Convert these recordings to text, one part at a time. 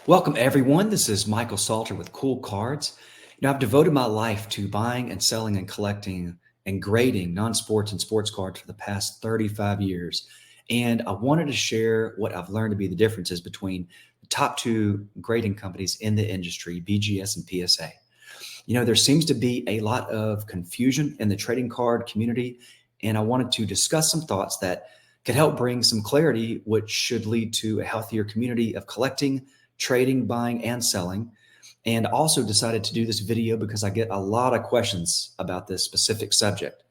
Welcome, everyone. This is Michael Salter with Cool Cards. I've devoted my life to buying and selling and collecting and grading non-sports and sports cards for the past 35 years. And I wanted to share what I've learned to be the differences between the top two grading companies in the industry, BGS and PSA. There seems to be a lot of confusion in the trading card community, and I wanted to discuss some thoughts that could help bring some clarity, which should lead to a healthier community of collecting, trading, buying, and selling. And also decided to do this video because I get a lot of questions about this specific subject.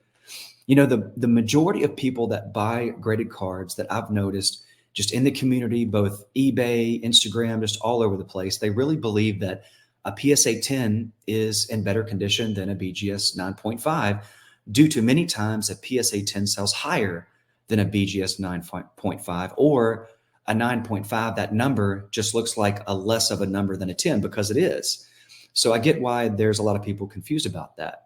The majority of people that buy graded cards that I've noticed just in the community, both eBay, Instagram, just all over the place, they really believe that a PSA 10 is in better condition than a BGS 9.5 due to many times a PSA 10 sells higher than a BGS 9.5 or a 9.5. That number just looks like a less of a number than a 10 because it is. So I get why there's a lot of people confused about that.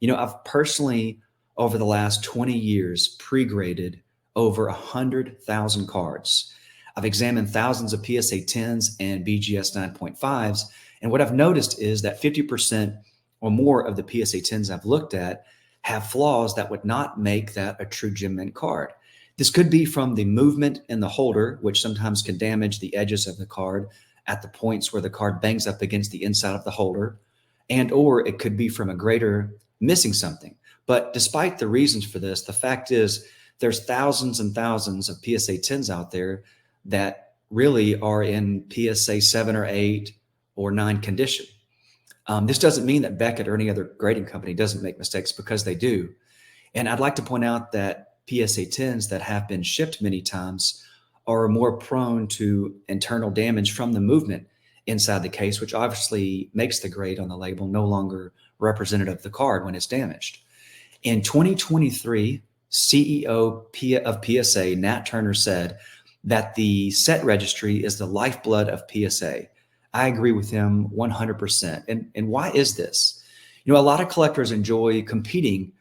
I've personally, over the last 20 years, pre-graded over 100,000 cards. I've examined thousands of PSA 10s and BGS 9.5s. And what I've noticed is that 50% or more of the PSA 10s I've looked at have flaws that would not make that a true gem mint card. This could be from the movement in the holder, which sometimes can damage the edges of the card at the points where the card bangs up against the inside of the holder, or it could be from a grader missing something. But despite the reasons for this, the fact is there's thousands and thousands of PSA 10s out there that really are in PSA 7 or 8 or 9 condition. This doesn't mean that Beckett or any other grading company doesn't make mistakes, because they do. And I'd like to point out that PSA 10s that have been shipped many times are more prone to internal damage from the movement inside the case, which obviously makes the grade on the label no longer representative of the card when it's damaged. In 2023, CEO of PSA, Nat Turner, said that the set registry is the lifeblood of PSA. I agree with him 100%. And why is this? A lot of collectors enjoy competing,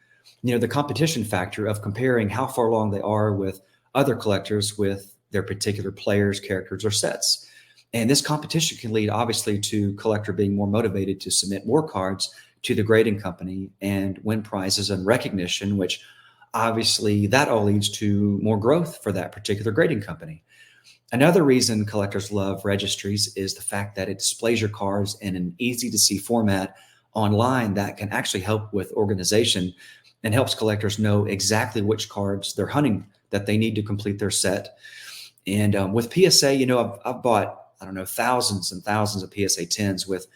the competition factor of comparing how far along they are with other collectors with their particular players, characters, or sets. And this competition can lead, obviously, to collector being more motivated to submit more cards to the grading company and win prizes and recognition, which obviously that all leads to more growth for that particular grading company. Another reason collectors love registries is the fact that it displays your cards in an easy to see format online that can actually help with organization and helps collectors know exactly which cards they're hunting that they need to complete their set. And with PSA, I've bought, thousands and thousands of PSA 10s with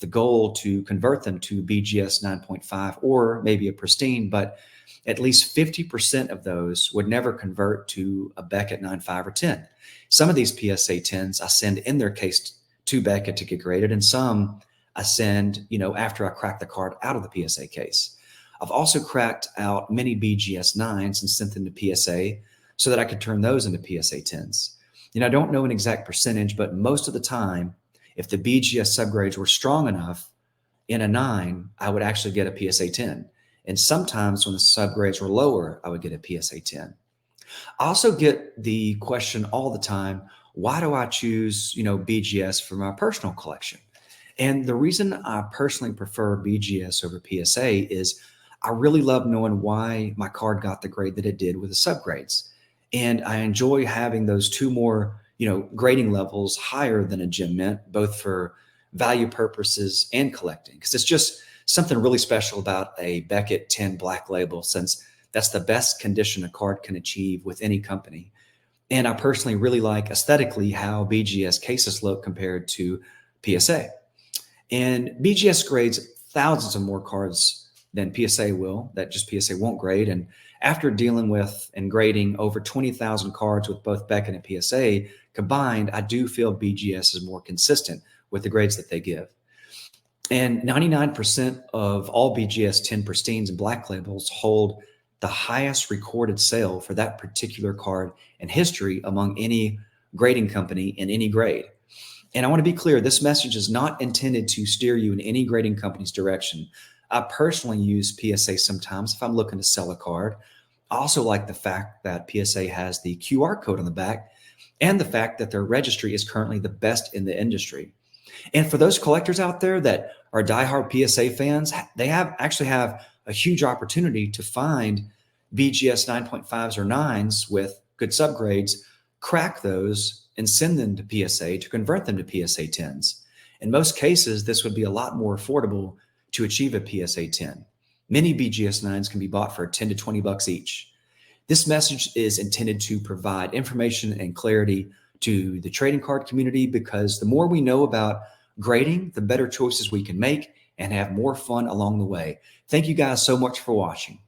the goal to convert them to BGS 9.5 or maybe a pristine, but at least 50% of those would never convert to a Beckett 9.5 or 10. Some of these PSA 10s I send in their case to Beckett to get graded, and some I send, after I crack the card out of the PSA case. I've also cracked out many BGS 9s and sent them to PSA so that I could turn those into PSA 10s. I don't know an exact percentage, but most of the time, if the BGS subgrades were strong enough in a 9, I would actually get a PSA 10. And sometimes when the subgrades were lower, I would get a PSA 10. I also get the question all the time, why do I choose, BGS for my personal collection? And the reason I personally prefer BGS over PSA is I really love knowing why my card got the grade that it did with the subgrades. And I enjoy having those two more, grading levels higher than a gem mint, both for value purposes and collecting. Because it's just something really special about a Beckett 10 black label, since that's the best condition a card can achieve with any company. And I personally really like aesthetically how BGS cases look compared to PSA. And BGS grades thousands of more cards than PSA will, that just PSA won't grade. And after dealing with and grading over 20,000 cards with both Beckett and PSA combined, I do feel BGS is more consistent with the grades that they give. And 99% of all BGS 10 pristines and black labels hold the highest recorded sale for that particular card in history among any grading company in any grade. And I want to be clear, this message is not intended to steer you in any grading company's direction. I personally use PSA sometimes if I'm looking to sell a card. I also like the fact that PSA has the QR code on the back and the fact that their registry is currently the best in the industry. And for those collectors out there that are diehard PSA fans, they actually have a huge opportunity to find BGS 9.5s or 9s with good subgrades, crack those, and send them to PSA to convert them to PSA 10s. In most cases, this would be a lot more affordable to achieve a PSA 10. Many BGS 9s can be bought for 10 to 20 bucks each. This message is intended to provide information and clarity to the trading card community, because the more we know about grading, the better choices we can make and have more fun along the way. Thank you guys so much for watching.